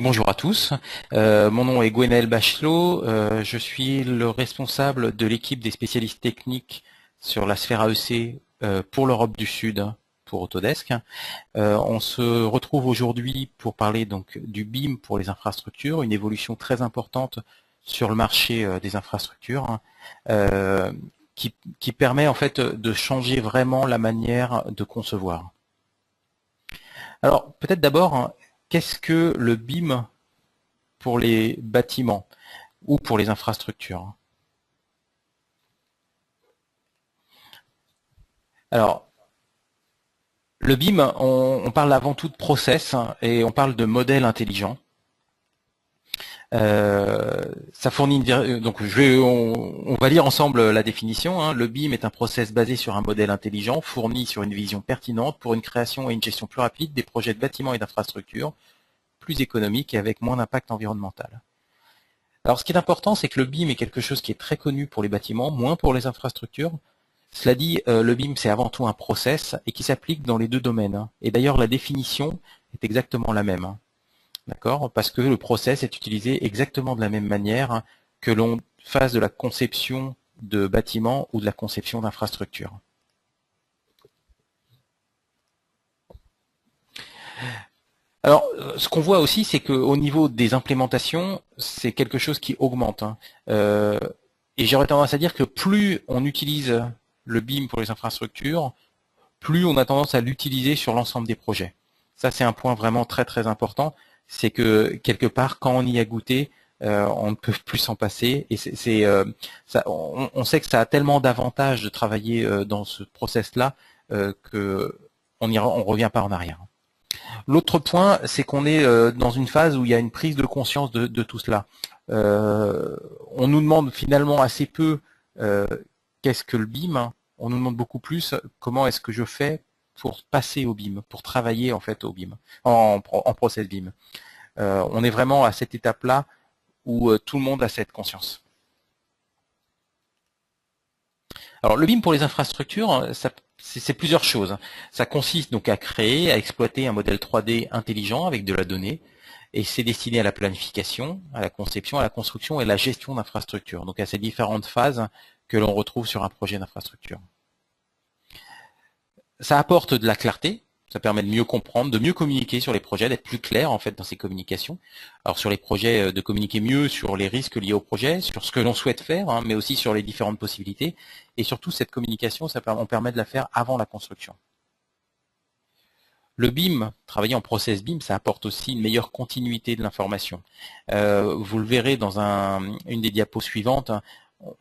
Bonjour à tous, mon nom est Gwenaël Bachelot, je suis le responsable de l'équipe des spécialistes techniques sur la sphère AEC pour l'Europe du Sud pour Autodesk. On se retrouve aujourd'hui pour parler donc du BIM pour les infrastructures, une évolution très importante sur le marché des infrastructures qui permet en fait de changer vraiment la manière de concevoir. Alors peut-être d'abord, qu'est-ce que le BIM pour les bâtiments ou pour les infrastructures? Alors, le BIM, on parle avant tout de process et on parle de modèle intelligent. Ça fournit donc on va lire ensemble la définition. Le BIM est un process basé sur un modèle intelligent, fourni sur une vision pertinente pour une création et une gestion plus rapide des projets de bâtiments et d'infrastructures, plus économiques et avec moins d'impact environnemental. Alors, ce qui est important, c'est que le BIM est quelque chose qui est très connu pour les bâtiments, moins pour les infrastructures. Cela dit, le BIM, c'est avant tout un process et qui s'applique dans les deux domaines. Et d'ailleurs, la définition est exactement la même. D'accord? Parce que le process est utilisé exactement de la même manière que l'on fasse de la conception de bâtiments ou de la conception d'infrastructures. Alors, ce qu'on voit aussi, c'est qu'au niveau des implémentations, c'est quelque chose qui augmente. Et j'aurais tendance à dire que plus on utilise le BIM pour les infrastructures, plus on a tendance à l'utiliser sur l'ensemble des projets. Ça, c'est un point vraiment très très important. C'est que quelque part, quand on y a goûté, on ne peut plus s'en passer. Et on sait que ça a tellement d'avantages de travailler dans ce process-là que on revient pas en arrière. L'autre point, c'est qu'on est dans une phase où il y a une prise de conscience de tout cela. On nous demande finalement assez peu qu'est-ce que le BIM. On nous demande beaucoup plus comment est-ce que je fais pour passer au BIM, pour travailler en fait au BIM, en process BIM. On est vraiment à cette étape-là où tout le monde a cette conscience. Alors le BIM pour les infrastructures, c'est plusieurs choses. Ça consiste donc à créer, à exploiter un modèle 3D intelligent avec de la donnée, et c'est destiné à la planification, à la conception, à la construction et à la gestion d'infrastructures, donc à ces différentes phases que l'on retrouve sur un projet d'infrastructure. Ça apporte de la clarté, ça permet de mieux comprendre, de mieux communiquer sur les projets, d'être plus clair en fait dans ces communications. Alors sur les projets, de communiquer mieux sur les risques liés au projet, sur ce que l'on souhaite faire, mais aussi sur les différentes possibilités. Et surtout cette communication, on permet de la faire avant la construction. Le BIM, travailler en process BIM, ça apporte aussi une meilleure continuité de l'information. Vous le verrez dans une des diapos suivantes.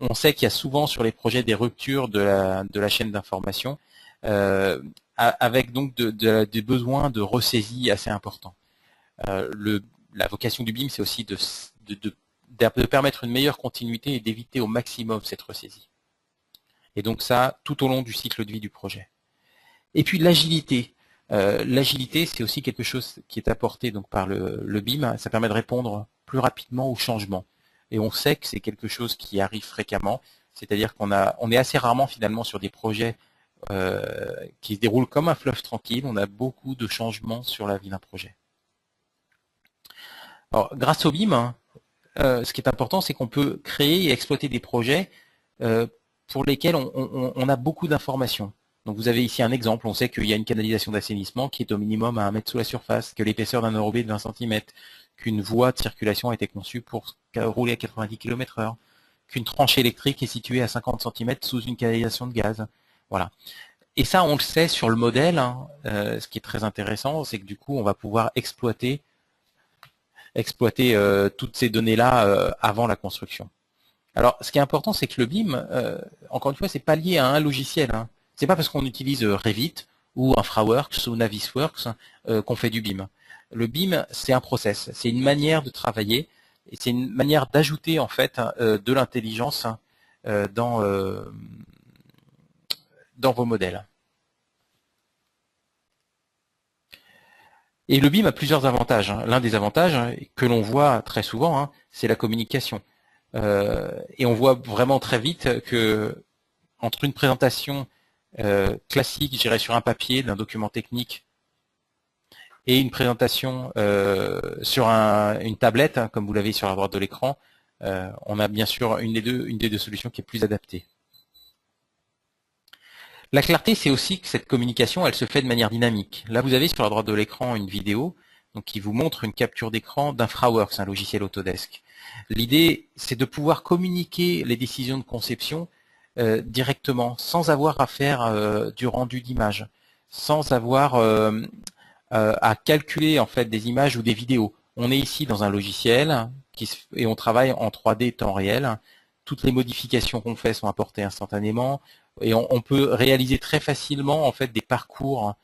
On sait qu'il y a souvent sur les projets des ruptures de la chaîne d'information, avec donc des besoins de ressaisie assez importants. La vocation du BIM, c'est aussi de permettre une meilleure continuité et d'éviter au maximum cette ressaisie. Et donc ça, tout au long du cycle de vie du projet. Et puis l'agilité. L'agilité, c'est aussi quelque chose qui est apporté donc par le BIM. Ça permet de répondre plus rapidement aux changements. Et on sait que c'est quelque chose qui arrive fréquemment. C'est-à-dire qu'on est assez rarement finalement sur des projets qui se déroulent comme un fleuve tranquille. On a beaucoup de changements sur la vie d'un projet. Alors, grâce au BIM, ce qui est important, c'est qu'on peut créer et exploiter des projets pour lesquels on a beaucoup d'informations. Donc vous avez ici un exemple, on sait qu'il y a une canalisation d'assainissement qui est au minimum à 1 mètre sous la surface, que l'épaisseur d'un enrobé est de 20 cm, qu'une voie de circulation a été conçue pour rouler à 90 km/h, qu'une tranchée électrique est située à 50 cm sous une canalisation de gaz. Voilà. Et ça, on le sait sur le modèle. Ce qui est très intéressant, c'est que du coup, on va pouvoir exploiter toutes ces données-là avant la construction. Alors, ce qui est important, c'est que le BIM, encore une fois, c'est pas lié à un logiciel. C'est pas parce qu'on utilise Revit ou InfraWorks ou Navisworks qu'on fait du BIM. Le BIM, c'est un process, c'est une manière de travailler et c'est une manière d'ajouter en fait de l'intelligence dans vos modèles. Et le BIM a plusieurs avantages. L'un des avantages que l'on voit très souvent, c'est la communication. Et on voit vraiment très vite que entre une présentation classique, je dirais sur un papier, d'un document technique, et une présentation sur une tablette, hein, comme vous l'avez sur la droite de l'écran, on a bien sûr une des deux solutions qui est plus adaptée. La clarté, c'est aussi que cette communication, elle se fait de manière dynamique. Là, vous avez sur la droite de l'écran une vidéo donc, qui vous montre une capture d'écran d'InfraWorks, un logiciel Autodesk. L'idée, c'est de pouvoir communiquer les décisions de conception directement, sans avoir à faire du rendu d'image, sans avoir à calculer en fait des images ou des vidéos. On est ici dans un logiciel et on travaille en 3D temps réel. Toutes les modifications qu'on fait sont apportées instantanément et on peut réaliser très facilement en fait des parcours,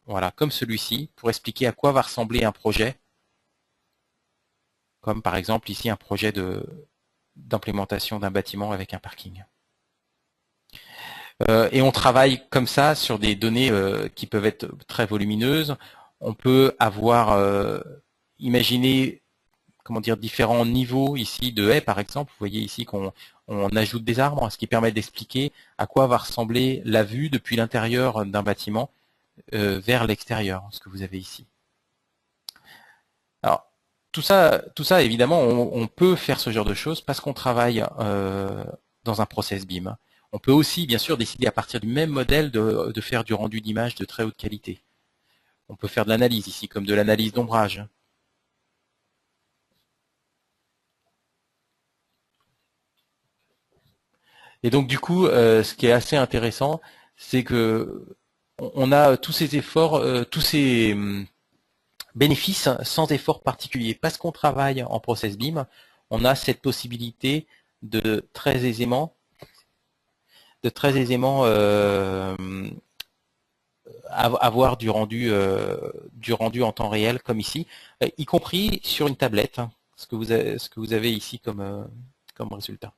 voilà, comme celui-ci, pour expliquer à quoi va ressembler un projet, comme par exemple ici un projet d'implémentation d'un bâtiment avec un parking. Et on travaille comme ça sur des données qui peuvent être très volumineuses. On peut avoir imaginé comment dire, différents niveaux ici de haies, par exemple. Vous voyez ici qu'on ajoute des arbres, ce qui permet d'expliquer à quoi va ressembler la vue depuis l'intérieur d'un bâtiment vers l'extérieur, ce que vous avez ici. Alors, tout ça évidemment, on peut faire ce genre de choses parce qu'on travaille dans un process BIM. On peut aussi, bien sûr, décider à partir du même modèle de faire du rendu d'image de très haute qualité. On peut faire de l'analyse ici, comme de l'analyse d'ombrage. Et donc, du coup, ce qui est assez intéressant, c'est que on a tous ces efforts, tous ces bénéfices sans effort particulier. Parce qu'on travaille en process BIM, on a cette possibilité de très aisément avoir du rendu en temps réel comme ici, y compris sur une tablette, hein, ce que vous avez ici comme résultat.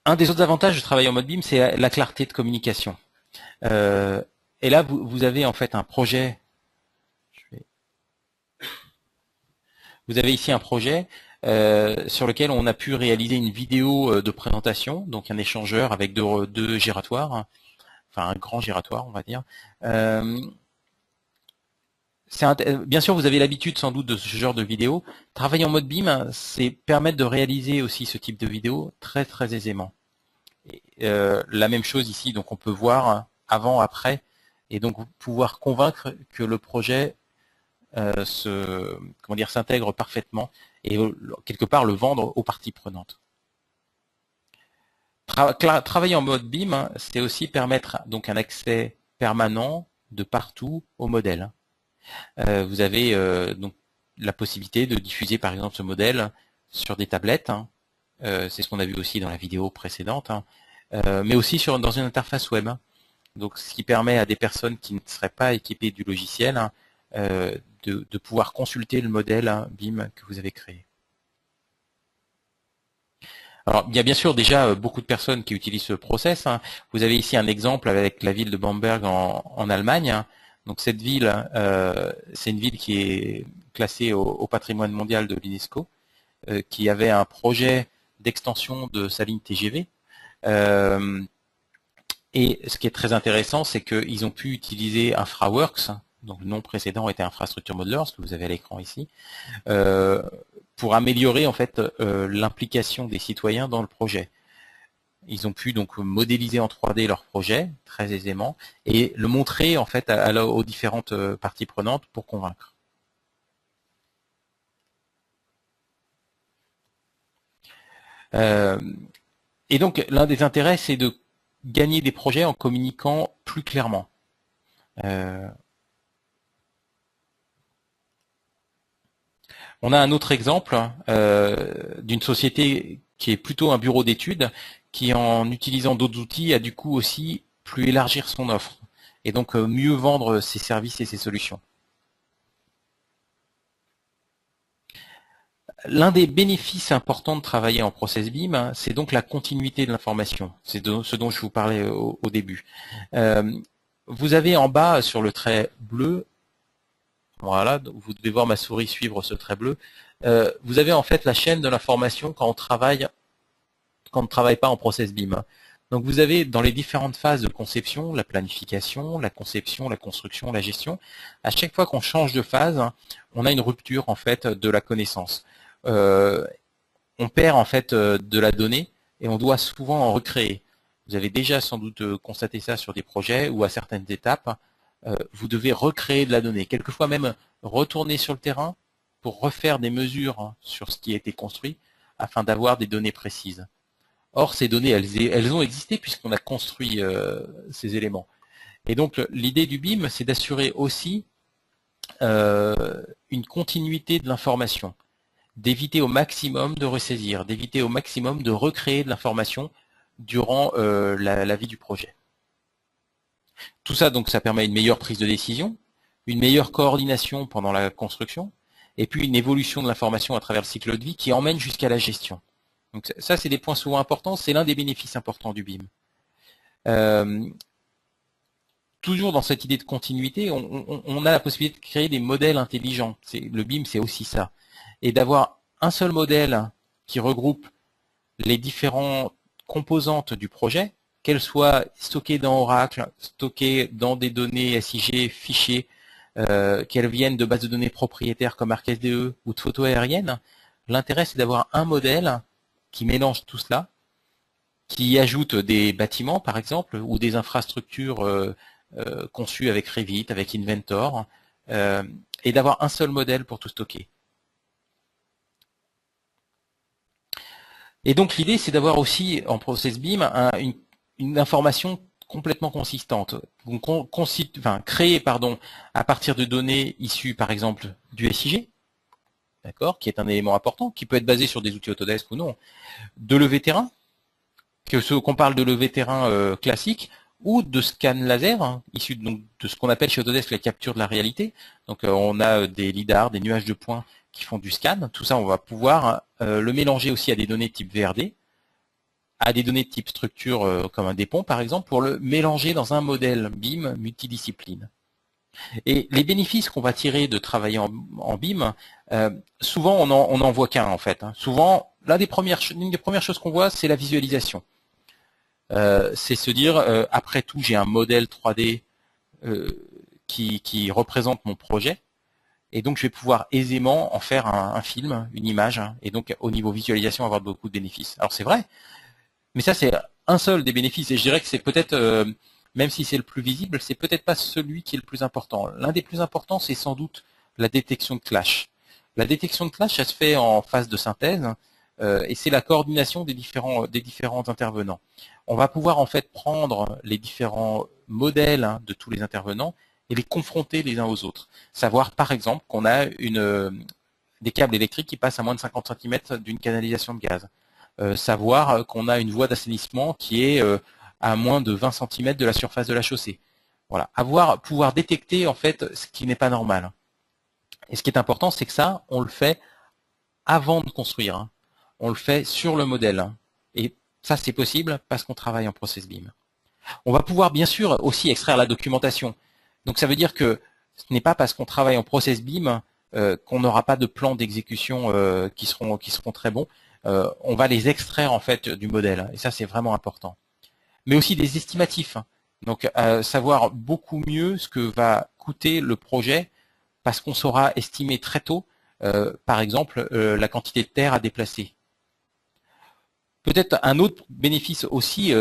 Un des autres avantages de travailler en mode BIM, c'est la clarté de communication. Et là, vous avez en fait un projet. Vous avez ici un projet sur lequel on a pu réaliser une vidéo de présentation, donc un échangeur avec deux giratoires, enfin un grand giratoire, on va dire. Bien sûr, vous avez l'habitude sans doute de ce genre de vidéo. Travailler en mode BIM, c'est permettre de réaliser aussi ce type de vidéo très très aisément. La même chose ici, donc on peut voir avant, après, et donc pouvoir convaincre que le projet s'intègre parfaitement et quelque part le vendre aux parties prenantes. Travailler en mode BIM, hein, c'est aussi permettre donc un accès permanent de partout au modèle. Vous avez donc la possibilité de diffuser par exemple ce modèle sur des tablettes. Hein. C'est ce qu'on a vu aussi dans la vidéo précédente, hein. Mais aussi dans une interface web. Hein. Donc, ce qui permet à des personnes qui ne seraient pas équipées du logiciel, hein, de pouvoir consulter le modèle, hein, BIM que vous avez créé. Alors, il y a bien sûr déjà beaucoup de personnes qui utilisent ce process. Hein. Vous avez ici un exemple avec la ville de Bamberg en Allemagne. Hein. Donc, cette ville, c'est une ville qui est classée au patrimoine mondial de l'UNESCO, qui avait un projet d'extension de sa ligne TGV. Et ce qui est très intéressant, c'est qu'ils ont pu utiliser InfraWorks, donc le nom précédent était Infrastructure Modeler, ce que vous avez à l'écran ici, pour améliorer en fait l'implication des citoyens dans le projet. Ils ont pu donc modéliser en 3D leur projet très aisément et le montrer en fait aux différentes parties prenantes pour convaincre. Et donc l'un des intérêts, c'est de gagner des projets en communiquant plus clairement. On a un autre exemple d'une société qui est plutôt un bureau d'études, qui en utilisant d'autres outils a du coup aussi pu élargir son offre et donc mieux vendre ses services et ses solutions. L'un des bénéfices importants de travailler en process BIM, hein, c'est donc la continuité de l'information. C'est ce dont je vous parlais au début. Vous avez en bas sur le trait bleu, voilà, vous devez voir ma souris suivre ce trait bleu. Vous avez en fait la chaîne de l'information quand on ne travaille pas en process BIM. Donc vous avez dans les différentes phases de conception, la planification, la conception, la construction, la gestion, à chaque fois qu'on change de phase, on a une rupture en fait de la connaissance. On perd en fait de la donnée et on doit souvent en recréer. Vous avez déjà sans doute constaté ça sur des projets où à certaines étapes, vous devez recréer de la donnée. Quelquefois même retourner sur le terrain pour refaire des mesures sur ce qui a été construit afin d'avoir des données précises. Or, ces données, elles ont existé puisqu'on a construit ces éléments. Et donc, l'idée du BIM, c'est d'assurer aussi une continuité de l'information, d'éviter au maximum de ressaisir, d'éviter au maximum de recréer de l'information durant la vie du projet. Tout ça, donc, ça permet une meilleure prise de décision, une meilleure coordination pendant la construction, et puis une évolution de l'information à travers le cycle de vie qui emmène jusqu'à la gestion. Donc ça, c'est des points souvent importants, c'est l'un des bénéfices importants du BIM. Toujours dans cette idée de continuité, on a la possibilité de créer des modèles intelligents. Le BIM, c'est aussi ça. Et d'avoir un seul modèle qui regroupe les différentes composantes du projet, qu'elles soient stockées dans Oracle, stockées dans des données SIG, fichiers, qu'elles viennent de bases de données propriétaires comme ArcSDE ou de photos aériennes. L'intérêt, c'est d'avoir un modèle qui mélange tout cela, qui ajoute des bâtiments, par exemple, ou des infrastructures conçues avec Revit, avec Inventor, et d'avoir un seul modèle pour tout stocker. Et donc l'idée, c'est d'avoir aussi en Process BIM une information complètement consistante, créée à partir de données issues, par exemple, du SIG, d'accord, qui est un élément important, qui peut être basé sur des outils Autodesk ou non, de levée terrain, qu'on parle de levée terrain classique, ou de scan laser, issu de ce qu'on appelle chez Autodesk la capture de la réalité. Donc on a des lidars, des nuages de points qui font du scan. Tout ça, on va pouvoir le mélanger aussi à des données type VRD, à des données de type structure comme un dépôt par exemple, pour le mélanger dans un modèle BIM multidiscipline. Et les bénéfices qu'on va tirer de travailler en BIM, souvent on n'en voit qu'un en fait. Souvent, l'une des premières choses qu'on voit, c'est la visualisation. C'est se dire, après tout, j'ai un modèle 3D qui représente mon projet, et donc je vais pouvoir aisément en faire un film, une image, et donc au niveau visualisation avoir beaucoup de bénéfices. Alors c'est vrai, mais ça c'est un seul des bénéfices, et je dirais que c'est peut-être, même si c'est le plus visible, c'est peut-être pas celui qui est le plus important. L'un des plus importants, c'est sans doute la détection de clash. La détection de clash, ça se fait en phase de synthèse, et c'est la coordination des différents intervenants. On va pouvoir en fait prendre les différents modèles de tous les intervenants et les confronter les uns aux autres. Savoir par exemple qu'on a des câbles électriques qui passent à moins de 50 cm d'une canalisation de gaz. Savoir qu'on a une voie d'assainissement qui est à moins de 20 cm de la surface de la chaussée. Voilà, pouvoir détecter en fait ce qui n'est pas normal. Et ce qui est important, c'est que ça, on le fait avant de construire. On le fait sur le modèle. Et ça, c'est possible parce qu'on travaille en Process BIM. On va pouvoir bien sûr aussi extraire la documentation. Donc ça veut dire que ce n'est pas parce qu'on travaille en Process BIM qu'on n'aura pas de plans d'exécution qui seront très bons. On va les extraire en fait du modèle. Et ça, c'est vraiment important. Mais aussi des estimatifs. Donc savoir beaucoup mieux ce que va coûter le projet parce qu'on saura estimer très tôt, par exemple, la quantité de terre à déplacer. Peut-être un autre bénéfice aussi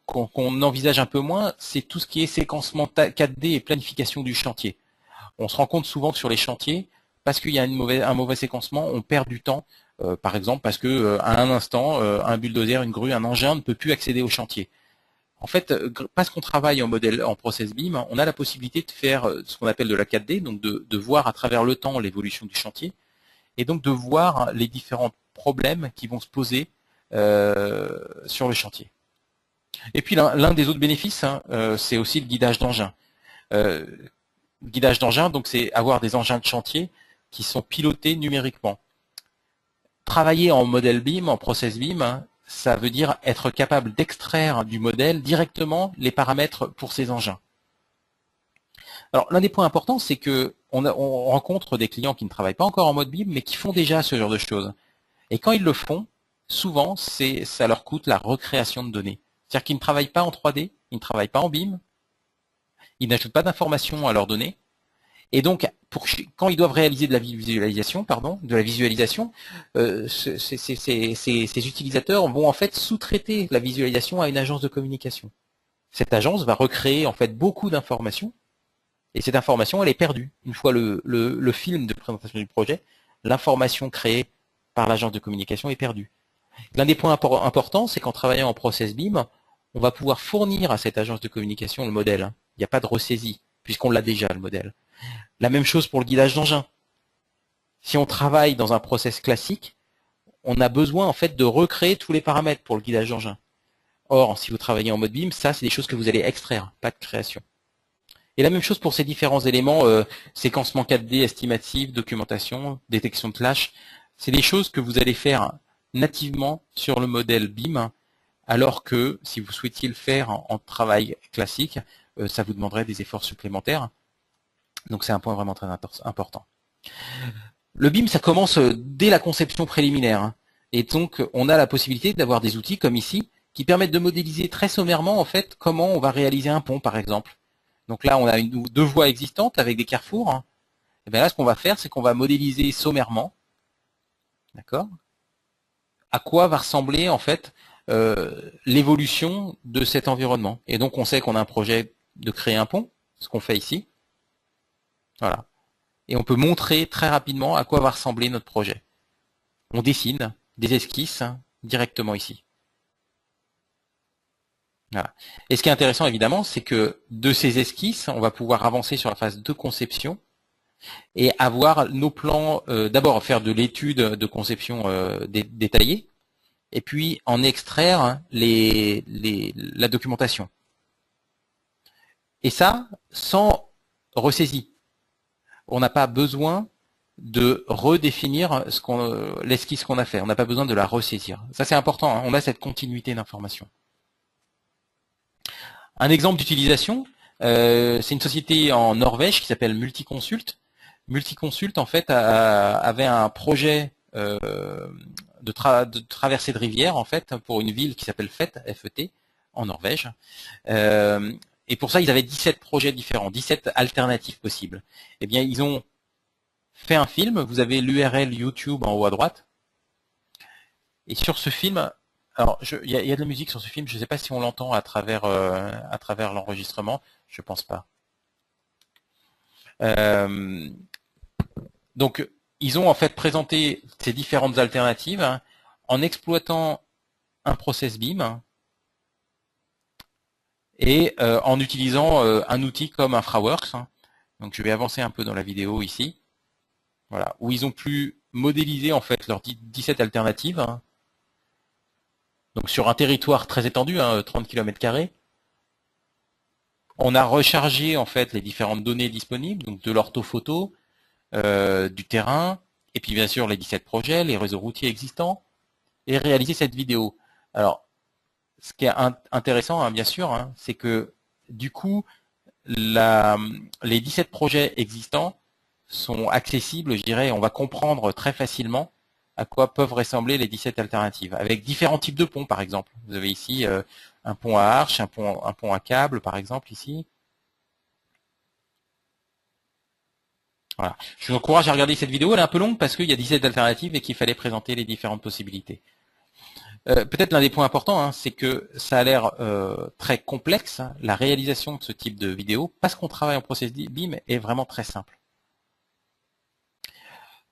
qu'on envisage un peu moins, c'est tout ce qui est séquencement 4D et planification du chantier. On se rend compte souvent que sur les chantiers, parce qu'il y a un mauvais séquencement, on perd du temps, par exemple parce que à un instant, un bulldozer, une grue, un engin ne peut plus accéder au chantier. En fait, parce qu'on travaille en Process BIM, on a la possibilité de faire ce qu'on appelle de la 4D, donc de voir à travers le temps l'évolution du chantier, et donc de voir les différents problèmes qui vont se poser sur le chantier. Et puis l'un des autres bénéfices, c'est aussi le guidage d'engins. Guidage d'engins, donc c'est avoir des engins de chantier qui sont pilotés numériquement. Travailler en modèle BIM, en Process BIM, ça veut dire être capable d'extraire du modèle directement les paramètres pour ces engins. Alors l'un des points importants, c'est que on rencontre des clients qui ne travaillent pas encore en mode BIM, mais qui font déjà ce genre de choses. Et quand ils le font, souvent, ça leur coûte la recréation de données. C'est-à-dire qu'ils ne travaillent pas en 3D, ils ne travaillent pas en BIM, ils n'ajoutent pas d'informations à leurs données. Et donc, quand ils doivent réaliser de la visualisation, ces utilisateurs vont en fait sous-traiter la visualisation à une agence de communication. Cette agence va recréer en fait beaucoup d'informations, et cette information, elle est perdue. Une fois le film de présentation du projet, l'information créée par l'agence de communication est perdue. L'un des points importants, c'est qu'en travaillant en process BIM, on va pouvoir fournir à cette agence de communication le modèle. Il n'y a pas de ressaisie, puisqu'on l'a déjà, le modèle. La même chose pour le guidage d'engin. Si on travaille dans un process classique, on a besoin en fait de recréer tous les paramètres pour le guidage d'engin. Or, si vous travaillez en mode BIM, ça, c'est des choses que vous allez extraire, pas de création. Et la même chose pour ces différents éléments, séquencement 4D, estimatif, documentation, détection de clash. C'est des choses que vous allez faire nativement sur le modèle BIM, alors que si vous souhaitiez le faire en travail classique, ça vous demanderait des efforts supplémentaires. Donc c'est un point vraiment très important. Le BIM, ça commence dès la conception préliminaire. Et donc on a la possibilité d'avoir des outils comme ici, qui permettent de modéliser très sommairement en fait comment on va réaliser un pont par exemple. Donc là on a deux voies existantes avec des carrefours. Et bien là ce qu'on va faire, c'est qu'on va modéliser sommairement, d'accord, à quoi va ressembler en fait l'évolution de cet environnement. Et donc on sait qu'on a un projet de créer un pont, ce qu'on fait ici. Voilà. Et on peut montrer très rapidement à quoi va ressembler notre projet. On dessine des esquisses directement ici. Voilà. Et ce qui est intéressant évidemment, c'est que de ces esquisses, on va pouvoir avancer sur la phase de conception et avoir nos plans, d'abord faire de l'étude de conception détaillée, et puis en extraire la documentation. Et ça, sans ressaisie. On n'a pas besoin de redéfinir l'esquisse qu'on a fait. On n'a pas besoin de la ressaisir. Ça, c'est important. Hein. On a cette continuité d'information. Un exemple d'utilisation, c'est une société en Norvège qui s'appelle Multiconsult. Multiconsult, en fait, avait un projet de traversée de rivière, en fait, pour une ville qui s'appelle Fet, F-E-T, en Norvège. Et pour ça, ils avaient 17 projets différents, 17 alternatives possibles. Eh bien, ils ont fait un film. Vous avez l'URL YouTube en haut à droite. Et sur ce film, alors il y a de la musique sur ce film. Je ne sais pas si on l'entend à travers l'enregistrement. Je pense pas. Donc, ils ont en fait présenté ces différentes alternatives hein, en exploitant un process BIM et en utilisant un outil comme InfraWorks. Hein. Donc, je vais avancer un peu dans la vidéo ici. Voilà, où ils ont pu modéliser en fait leurs 17 alternatives. Hein. Donc sur un territoire très étendu, hein, 30 km². On a rechargé en fait les différentes données disponibles, donc de l'orthophoto, du terrain, et puis bien sûr les 17 projets, les réseaux routiers existants, et réalisé cette vidéo. Alors, ce qui est intéressant, hein, bien sûr, hein, c'est que du coup, les 17 projets existants sont accessibles, je dirais, on va comprendre très facilement à quoi peuvent ressembler les 17 alternatives, avec différents types de ponts, par exemple. Vous avez ici un pont à arche, un pont à câble, par exemple, ici. Voilà. Je vous encourage à regarder cette vidéo, elle est un peu longue parce qu'il y a 17 alternatives et qu'il fallait présenter les différentes possibilités. Peut-être l'un des points importants, hein, c'est que ça a l'air très complexe, hein, la réalisation de ce type de vidéo, parce qu'on travaille en process BIM est vraiment très simple.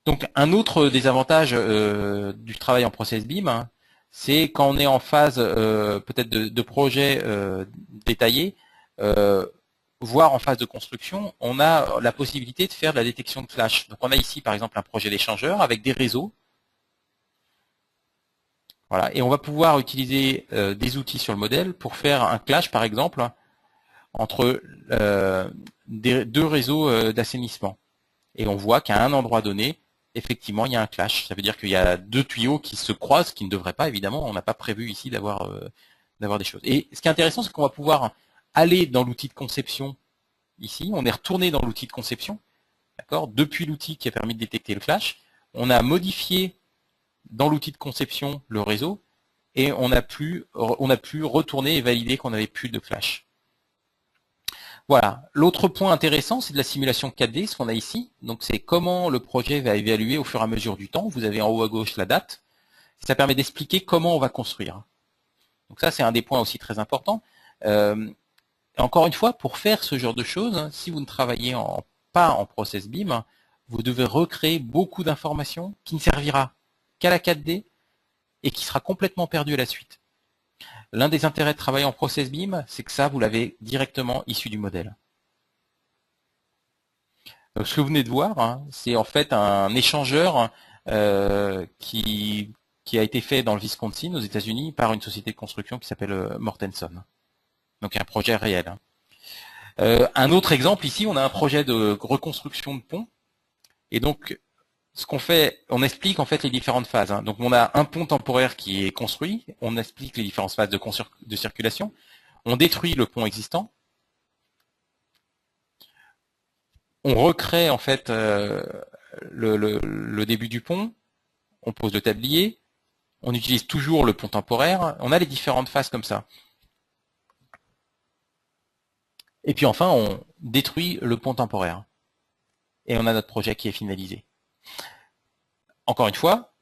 Donc un autre des avantages du travail en process BIM, hein, c'est quand on est en phase peut-être de projet détaillé, voire en phase de construction, on a la possibilité de faire de la détection de clash. Donc on a ici par exemple un projet d'échangeur avec des réseaux. Voilà, et on va pouvoir utiliser des outils sur le modèle pour faire un clash par exemple entre deux réseaux d'assainissement. Et on voit qu'à un endroit donné, effectivement, il y a un clash. Ça veut dire qu'il y a deux tuyaux qui se croisent, qui ne devraient pas, évidemment. On n'a pas prévu ici d'avoir des choses. Et ce qui est intéressant, c'est qu'on va pouvoir aller dans l'outil de conception ici. On est retourné dans l'outil de conception, d'accord, depuis l'outil qui a permis de détecter le clash. On a modifié dans l'outil de conception le réseau. et on a pu retourner et valider qu'on n'avait plus de clash. Voilà. L'autre point intéressant, c'est de la simulation 4D, ce qu'on a ici. Donc c'est comment le projet va évaluer au fur et à mesure du temps. Vous avez en haut à gauche la date. Ça permet d'expliquer comment on va construire. Donc ça, c'est un des points aussi très importants. Encore une fois, pour faire ce genre de choses, si vous ne travaillez pas en process BIM, vous devez recréer beaucoup d'informations qui ne servira qu'à la 4D et qui sera complètement perdu à la suite. L'un des intérêts de travailler en process BIM, c'est que ça, vous l'avez directement issu du modèle. Donc, ce que vous venez de voir, hein, c'est en fait un échangeur qui a été fait dans le Wisconsin, aux États-Unis, par une société de construction qui s'appelle Mortenson. Donc un projet réel. Un autre exemple ici, on a un projet de reconstruction de pont. Et donc, ce qu'on fait, on explique en fait les différentes phases. Donc on a un pont temporaire qui est construit, on explique les différentes phases de circulation, on détruit le pont existant, on recrée en fait le début du pont, on pose le tablier, on utilise toujours le pont temporaire, on a les différentes phases comme ça. Et puis enfin, on détruit le pont temporaire. Et on a notre projet qui est finalisé. Encore une fois,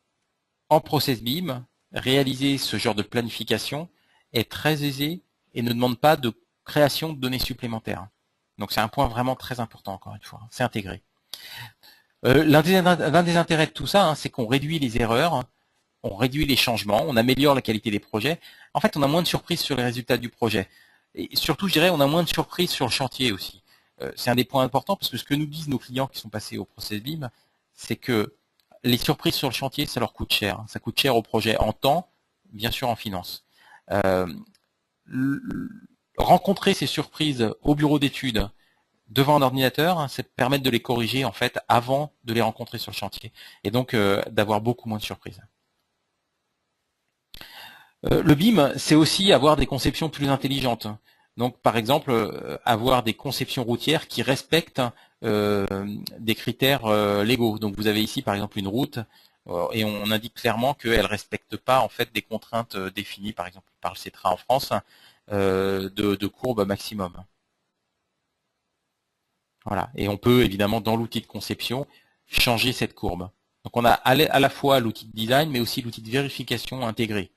en Process BIM, réaliser ce genre de planification est très aisé et ne demande pas de création de données supplémentaires. Donc c'est un point vraiment très important, encore une fois. C'est intégré. L'un des intérêts de tout ça, hein, c'est qu'on réduit les erreurs, on réduit les changements, on améliore la qualité des projets. En fait, on a moins de surprises sur les résultats du projet. Et surtout, je dirais, on a moins de surprises sur le chantier aussi. C'est un des points importants parce que ce que nous disent nos clients qui sont passés au Process BIM, c'est que les surprises sur le chantier, ça leur coûte cher. Ça coûte cher au projet en temps, bien sûr en finance. Rencontrer ces surprises au bureau d'études devant un ordinateur, c'est permettre de les corriger en fait avant de les rencontrer sur le chantier. Et donc d'avoir beaucoup moins de surprises. Le BIM, c'est aussi avoir des conceptions plus intelligentes. Donc, par exemple, avoir des conceptions routières qui respectent des critères légaux. Donc, vous avez ici, par exemple, une route et on indique clairement qu'elle ne respecte pas en fait des contraintes définies, par exemple, par le CETRA en France, de courbe maximum. Voilà. Et on peut évidemment, dans l'outil de conception, changer cette courbe. Donc, on a à la fois l'outil de design, mais aussi l'outil de vérification intégré.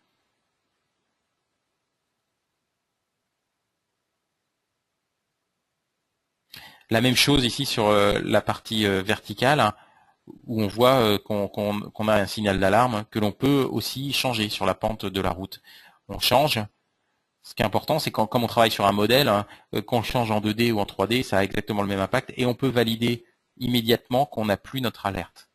La même chose ici sur la partie verticale, hein, où on voit qu'on a un signal d'alarme que l'on peut aussi changer sur la pente de la route. On change. Ce qui est important, c'est comme on travaille sur un modèle, hein, qu'on change en 2D ou en 3D, ça a exactement le même impact et on peut valider immédiatement qu'on n'a plus notre alerte.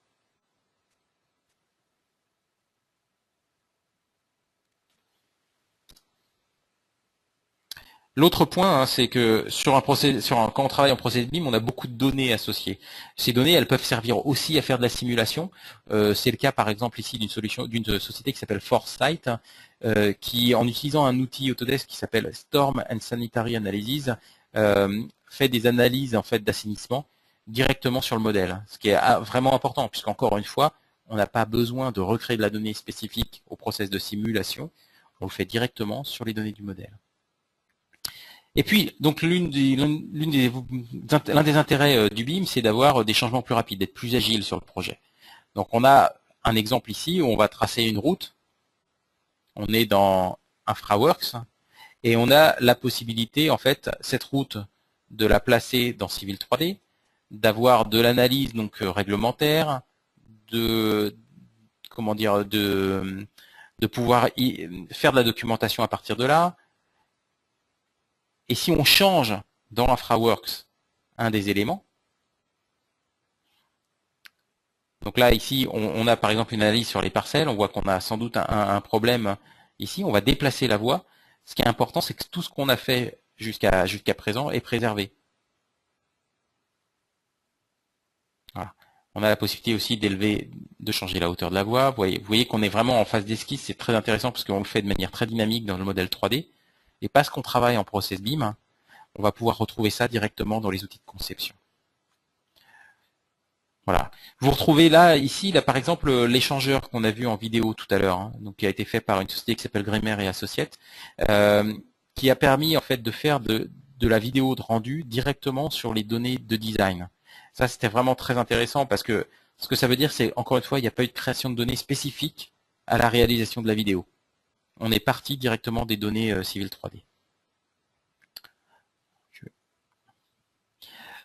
L'autre point, hein, c'est que quand on travaille en process BIM, on a beaucoup de données associées. Ces données, elles peuvent servir aussi à faire de la simulation. C'est le cas, par exemple, ici d'une société qui s'appelle Foresight, qui, en utilisant un outil Autodesk qui s'appelle Storm and Sanitary Analysis, fait des analyses en fait d'assainissement directement sur le modèle, ce qui est vraiment important, puisqu'encore une fois, on n'a pas besoin de recréer de la donnée spécifique au process de simulation. On le fait directement sur les données du modèle. Et puis, donc l'un des intérêts du BIM, c'est d'avoir des changements plus rapides, d'être plus agile sur le projet. Donc on a un exemple ici où on va tracer une route. On est dans InfraWorks et on a la possibilité, en fait, cette route, de la placer dans Civil 3D, d'avoir de l'analyse donc réglementaire, de pouvoir faire de la documentation à partir de là. Et si on change dans InfraWorks un des éléments, donc là ici on a par exemple une analyse sur les parcelles, on voit qu'on a sans doute un problème ici, on va déplacer la voie. Ce qui est important, c'est que tout ce qu'on a fait jusqu'à présent est préservé. Voilà. On a la possibilité aussi de changer la hauteur de la voie. Vous voyez qu'on est vraiment en phase d'esquisse, c'est très intéressant parce qu'on le fait de manière très dynamique dans le modèle 3D. Et parce qu'on travaille en process BIM, on va pouvoir retrouver ça directement dans les outils de conception. Voilà. Vous retrouvez là, ici, là, par exemple, l'échangeur qu'on a vu en vidéo tout à l'heure, hein, donc qui a été fait par une société qui s'appelle Grémer et Associates, qui a permis en fait de faire de la vidéo de rendu directement sur les données de design. Ça, c'était vraiment très intéressant parce que ce que ça veut dire, c'est encore une fois, il n'y a pas eu de création de données spécifiques à la réalisation de la vidéo. On est parti directement des données Civil 3D.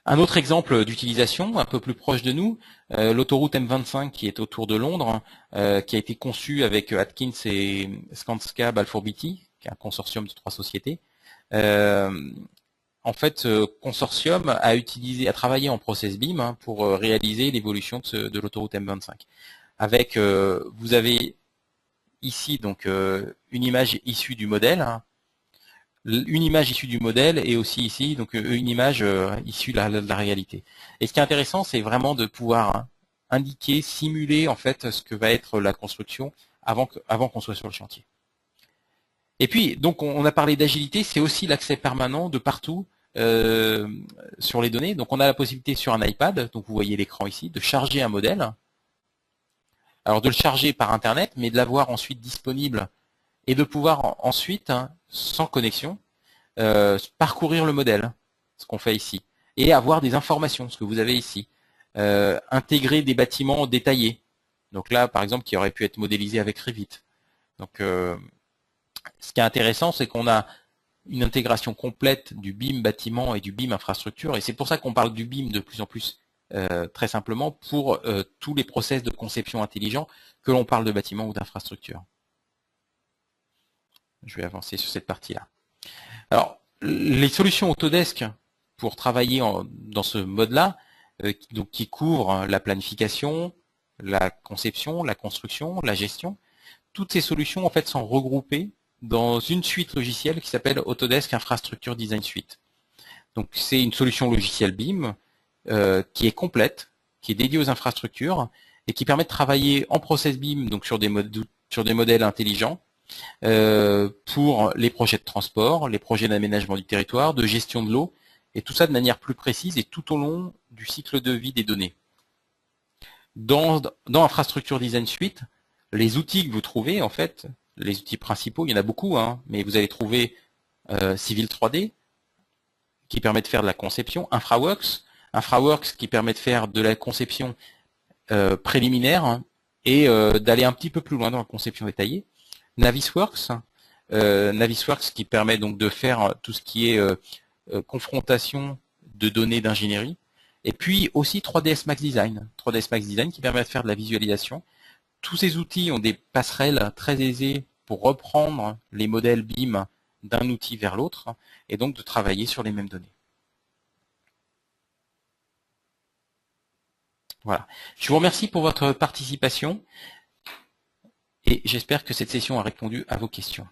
Un autre exemple d'utilisation, un peu plus proche de nous, l'autoroute M25 qui est autour de Londres, qui a été conçue avec Atkins et Skanska Balfour Beatty, qui est un consortium de 3 sociétés. En fait, ce consortium a travaillé en process BIM pour réaliser l'évolution de l'autoroute M25. Avec, vous avez ici donc une image issue du modèle, une image issue du modèle et aussi ici donc une image issue de la réalité. Et ce qui est intéressant, c'est vraiment de pouvoir indiquer, simuler en fait ce que va être la construction avant qu'on soit sur le chantier. Et puis donc on a parlé d'agilité, c'est aussi l'accès permanent de partout sur les données. Donc on a la possibilité sur un iPad, donc vous voyez l'écran ici, de charger un modèle. Alors de le charger par Internet, mais de l'avoir ensuite disponible et de pouvoir ensuite, sans connexion, parcourir le modèle, ce qu'on fait ici, et avoir des informations, ce que vous avez ici. Intégrer des bâtiments détaillés. Donc là, par exemple, qui aurait pu être modélisé avec Revit. Donc, ce qui est intéressant, c'est qu'on a une intégration complète du BIM bâtiment et du BIM infrastructure, et c'est pour ça qu'on parle du BIM de plus en plus très simplement pour tous les process de conception intelligents que l'on parle de bâtiment ou d'infrastructure. Je vais avancer sur cette partie-là. Alors, les solutions Autodesk pour travailler dans ce mode-là, qui couvrent la planification, la conception, la construction, la gestion, toutes ces solutions en fait sont regroupées dans une suite logicielle qui s'appelle Autodesk Infrastructure Design Suite. Donc c'est une solution logicielle BIM qui est complète, qui est dédiée aux infrastructures et qui permet de travailler en process BIM, donc sur des modèles intelligents, pour les projets de transport, les projets d'aménagement du territoire, de gestion de l'eau, et tout ça de manière plus précise et tout au long du cycle de vie des données. Dans Infrastructure Design Suite, les outils que vous trouvez, en fait, les outils principaux, il y en a beaucoup, mais vous allez trouver Civil 3D, qui permet de faire de la conception, InfraWorks qui permet de faire de la conception préliminaire et d'aller un petit peu plus loin dans la conception détaillée, Navisworks qui permet donc de faire tout ce qui est confrontation de données d'ingénierie, et puis aussi 3ds Max Design, qui permet de faire de la visualisation. Tous ces outils ont des passerelles très aisées pour reprendre les modèles BIM d'un outil vers l'autre, et donc de travailler sur les mêmes données. Voilà. Je vous remercie pour votre participation, et j'espère que cette session a répondu à vos questions.